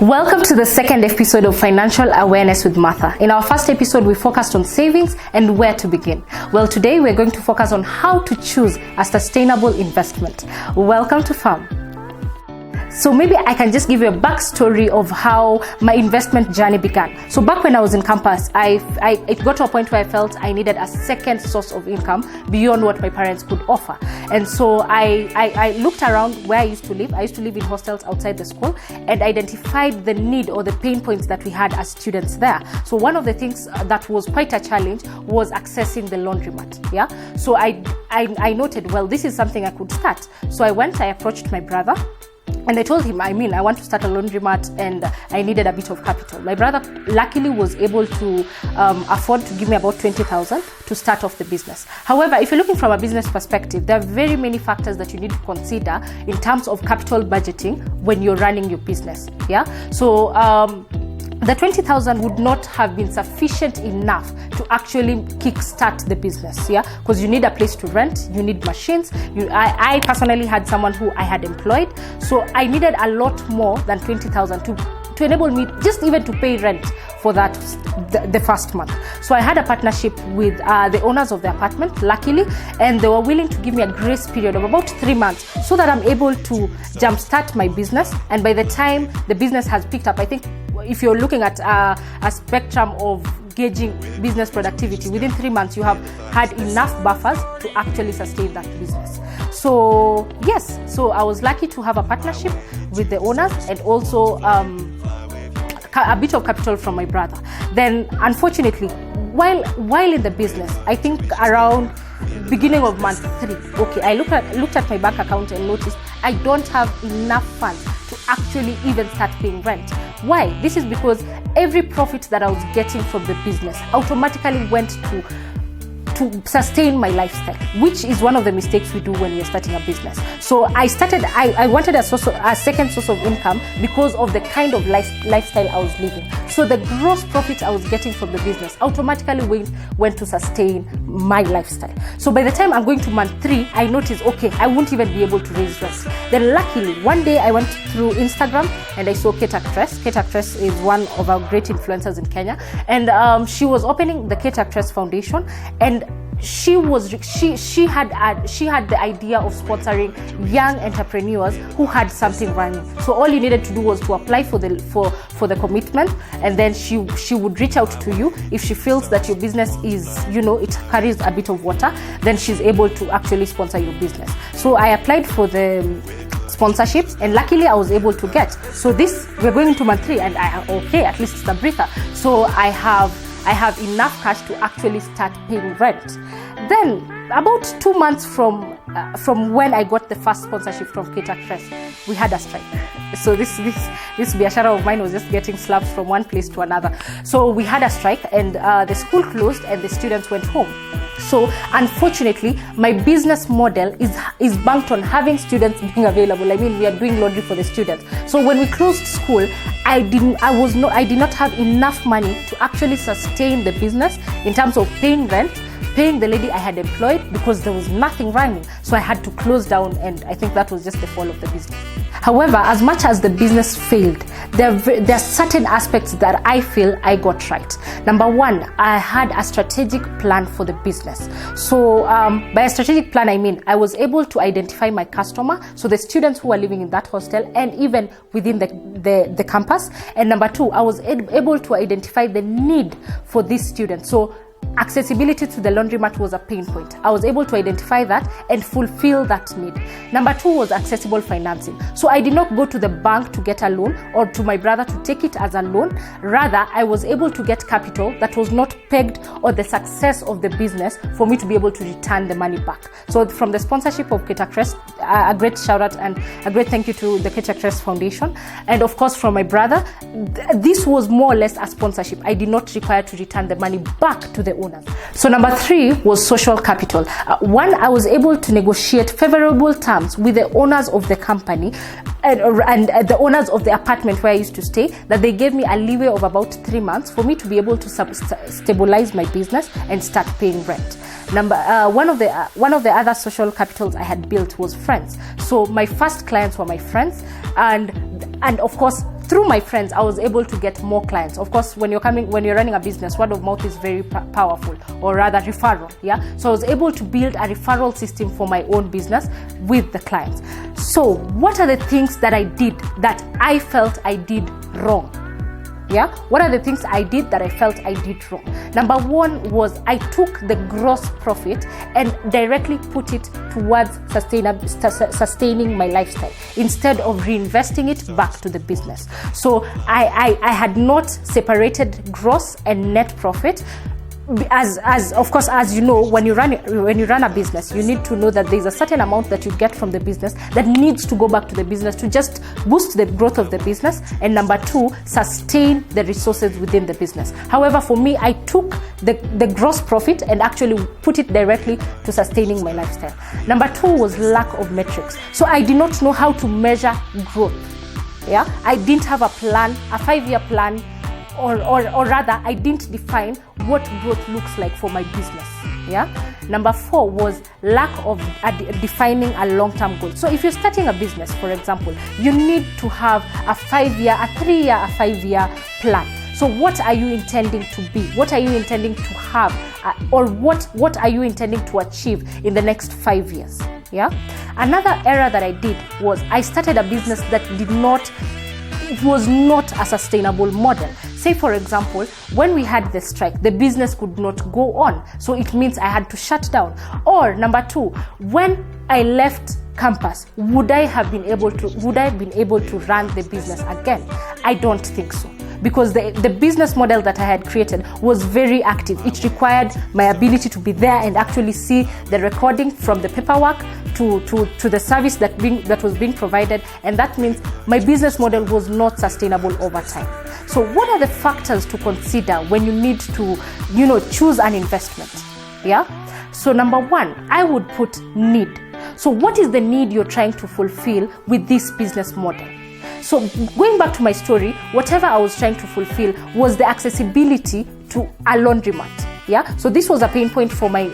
Welcome to the second episode of Financial Awareness with Martha. In our first episode, we focused on savings and where to begin. Well, today we're going to focus on how to choose a sustainable investment. Welcome to F.A.M. So maybe I can just give you a backstory of how my investment journey began. So back when I was in campus, it got to a point where I felt I needed a second source of income beyond what my parents could offer. And so I looked around where I used to live. I used to live in hostels outside the school and identified the need or the pain points that we had as students there. So one of the things that was quite a challenge was accessing the laundromat. Yeah. So I noted, well, this is something I could start. So I approached my brother. And I told him, I want to start a laundromat and I needed a bit of capital. My brother luckily was able to afford to give me about 20,000 to start off the business. However, if you're looking from a business perspective, there are very many factors that you need to consider in terms of capital budgeting when you're running your business. Yeah. So the 20,000 would not have been sufficient enough to actually kickstart the business, yeah, because you need a place to rent, you need machines. I personally had someone who I had employed, so I needed a lot more than 20,000 to enable me just even to pay rent for that the first month. So I had a partnership with the owners of the apartment, luckily, and they were willing to give me a grace period of about 3 months so that I'm able to jumpstart my business. And by the time the business has picked up, I think if you're looking at a spectrum of gauging business productivity, within 3 months you have had enough buffers to actually sustain that business. So yes, so I was lucky to have a partnership with the owners and also a bit of capital from my brother. Then unfortunately, while in the business, I think around beginning of month 3, okay, I looked at my bank account and noticed I don't have enough funds to actually even start paying rent. Why? This is because every profit that I was getting from the business automatically went to sustain my lifestyle, which is one of the mistakes we do when we're starting a business. So I wanted a second source of income because of the kind of lifestyle I was living. So the gross profit I was getting from the business automatically went to sustain my lifestyle. So by the time I'm going to month 3, I noticed, okay, I won't even be able to raise rent. Then luckily, one day I went through Instagram and I saw Kate Actress. Kate Actress is one of our great influencers in Kenya. And she was opening the Kate Actress Foundation, and she had the idea of sponsoring young entrepreneurs who had something running. So all you needed to do was to apply for the commitment, and then she would reach out to you. If she feels that your business is, it carries a bit of water, then she's able to actually sponsor your business. So I applied for the sponsorships, and luckily I was able to get. So we're going into month 3, and at least it's a breather. So I have enough cash to actually start paying rent. Then about 2 months from when I got the first sponsorship from Kate Actress, we had a strike. So this biashara of mine was just getting slapped from one place to another. So we had a strike, and the school closed and the students went home. So unfortunately, my business model is banked on having students being available. We are doing laundry for the students. So when we closed school, I did not have enough money to actually sustain the business in terms of paying rent, paying the lady I had employed, because there was nothing running. So I had to close down, and I think that was just the fall of the business. However, as much as the business failed, there are certain aspects that I feel I got right. Number 1, I had a strategic plan for the business. So by a strategic plan, I mean I was able to identify my customer, so the students who are living in that hostel and even within the campus. And number 2, I was able to identify the need for these students. So accessibility to the laundromat was a pain point. I was able to identify that and fulfill that need. Number 2 was accessible financing. So I did not go to the bank to get a loan or to my brother to take it as a loan. Rather, I was able to get capital that was not pegged on the success of the business for me to be able to return the money back. So from the sponsorship of Kate Actress, a great shout out and a great thank you to the Kate Actress Foundation. And of course from my brother, this was more or less a sponsorship. I did not require to return the money back to the owners. So number 3 was social capital. One, I was able to negotiate favorable terms with the owners of the company and the owners of the apartment where I used to stay, that they gave me a leeway of about 3 months for me to be able to stabilize my business and start paying rent. One of the other social capitals I had built was friends. So my first clients were my friends, and of course through my friends, I was able to get more clients. Of course, when you're running a business, word of mouth is very powerful, or rather referral. Yeah. So I was able to build a referral system for my own business with the clients. So what are the things that I did that I felt I did wrong? Yeah, what are the things I did that I felt I did wrong? Number one was I took the gross profit and directly put it towards sustaining my lifestyle instead of reinvesting it back to the business. So I had not separated gross and net profit. As of course, as you know, when you run a business, you need to know that there's a certain amount that you get from the business that needs to go back to the business to just boost the growth of the business, and number two, sustain the resources within the business. However, for me, I took the gross profit and actually put it directly to sustaining my lifestyle. Number two was lack of metrics. So I did not know how to measure growth. Yeah, I didn't have a plan, a 5-year plan, or rather, I didn't define what growth looks like for my business. Yeah. Number four was lack of defining a long-term goal. So if you're starting a business, for example, you need to have a 5-year, a 3-year, a 5-year plan. So what are you intending to be? What are you intending to have? Or what are you intending to achieve in the next 5 years? Yeah. Another error that I did was I started a business that it was not a sustainable model. Say, for example, when we had the strike, the business could not go on. So it means I had to shut down. Or number two, when I left campus, would I have been able to run the business again? I don't think so. Because the business model that I had created was very active. It required my ability to be there and actually see the recording from the paperwork to the service that was being provided, and that means my business model was not sustainable over time. So what are the factors to consider when you need to, choose an investment? Yeah. So number one, I would put need. So what is the need you're trying to fulfill with this business model? So going back to my story, whatever I was trying to fulfill was the accessibility to a laundromat. Yeah. So this was a pain point for my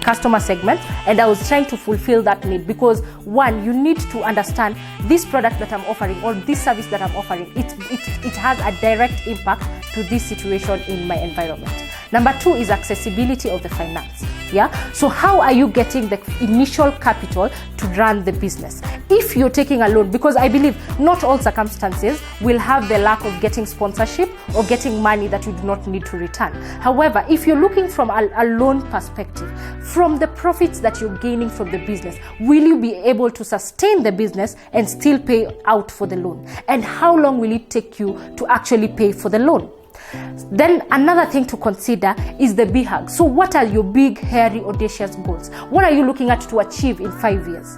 customer segment, and I was trying to fulfill that need because one, you need to understand this product that I'm offering or this service that I'm offering, it has a direct impact to this situation in my environment. Number two is accessibility of the finance. Yeah. So how are you getting the initial capital to run the business? If you're taking a loan, because I believe not all circumstances will have the lack of getting sponsorship or getting money that you do not need to return. However, if you're looking from a loan perspective, from the profits that you're gaining from the business, will you be able to sustain the business and still pay out for the loan? And how long will it take you to actually pay for the loan? Then another thing to consider is the BHAG. So what are your big, hairy, audacious goals? What are you looking at to achieve in 5 years?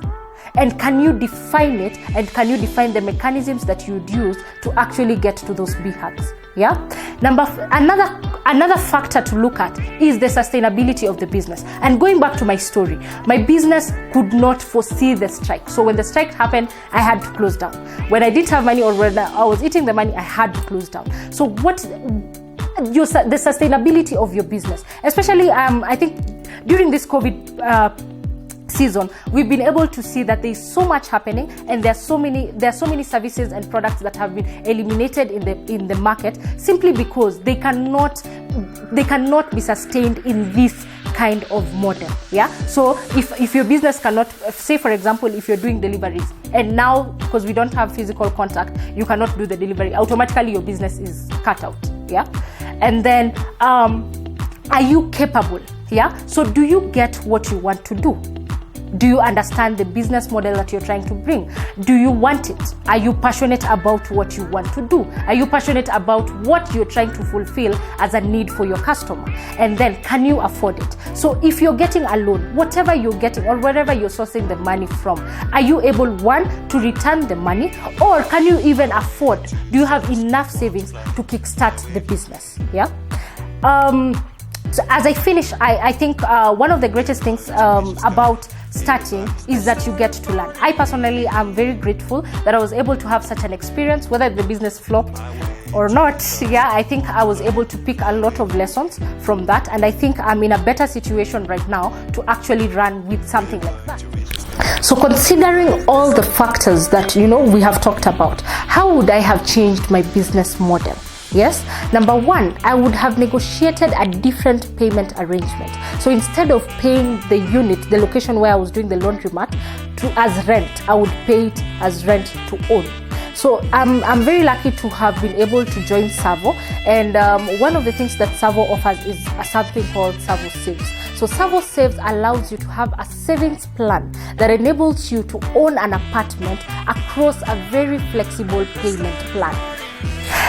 And can you define it, and can you define the mechanisms that you'd use to actually get to those BHAGs? Yeah. Another factor to look at is the sustainability of the business. And going back to my story, my business could not foresee the strike. So when the strike happened, I had to close down. When I didn't have money or when I was eating the money, I had to close down. So the sustainability of your business, especially I think during this COVID season, we've been able to see that there is so much happening, and there are so many services and products that have been eliminated in the market simply because they cannot be sustained in this kind of model. Yeah. So if your business cannot, say for example, if you're doing deliveries and now because we don't have physical contact, you cannot do the delivery, automatically your business is cut out. Yeah. And then are you capable? Yeah. So do you get what you want to do? Do you understand the business model that you're trying to bring? Do you want it? Are you passionate about what you want to do? Are you passionate about what you're trying to fulfill as a need for your customer? And then can you afford it? So if you're getting a loan, whatever you're getting or wherever you're sourcing the money from, are you able, one, to return the money, or can you even afford? Do you have enough savings to kickstart the business? Yeah. So as I finish, I think one of the greatest things about starting is that you get to learn. I personally am very grateful that I was able to have such an experience, whether the business flopped or not. Yeah, I think I was able to pick a lot of lessons from that, and I think I'm in a better situation right now to actually run with something like that. So considering all the factors that we have talked about, how would I have changed my business model? Yes, number one, I would have negotiated a different payment arrangement. So instead of paying the unit, the location where I was doing the laundromat, as rent, I would pay it as rent to own. So I'm very lucky to have been able to join Savo, and one of the things that Savo offers is something called Savo Saves. So Savo Saves allows you to have a savings plan that enables you to own an apartment across a very flexible payment plan.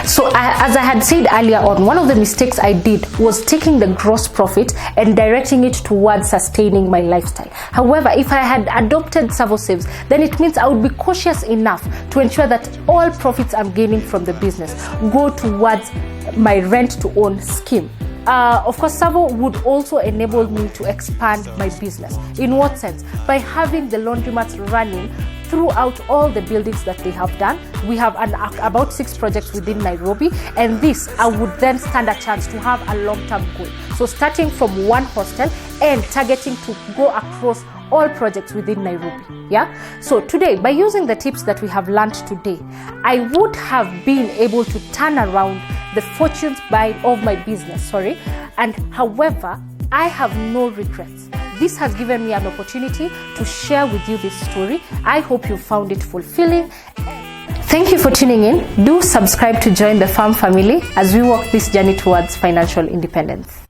So as I had said earlier on, one of the mistakes I did was taking the gross profit and directing it towards sustaining my lifestyle. However, if I had adopted Savo Saves, then it means I would be cautious enough to ensure that all profits I'm gaining from the business go towards my rent to own scheme. Of course, Savo would also enable me to expand my business. In what sense? By having the laundromats running throughout all the buildings that they have done. We have about 6 projects within Nairobi, and this I would then stand a chance to have a long-term goal. So starting from one hostel and targeting to go across all projects within Nairobi. Yeah. So today, by using the tips that we have learned today, I would have been able to turn around the fortunes of my business. And however, I have no regrets. This has given me an opportunity to share with you this story. I hope you found it fulfilling. Thank you for tuning in. Do subscribe to join the F.A.M family as we walk this journey towards financial independence.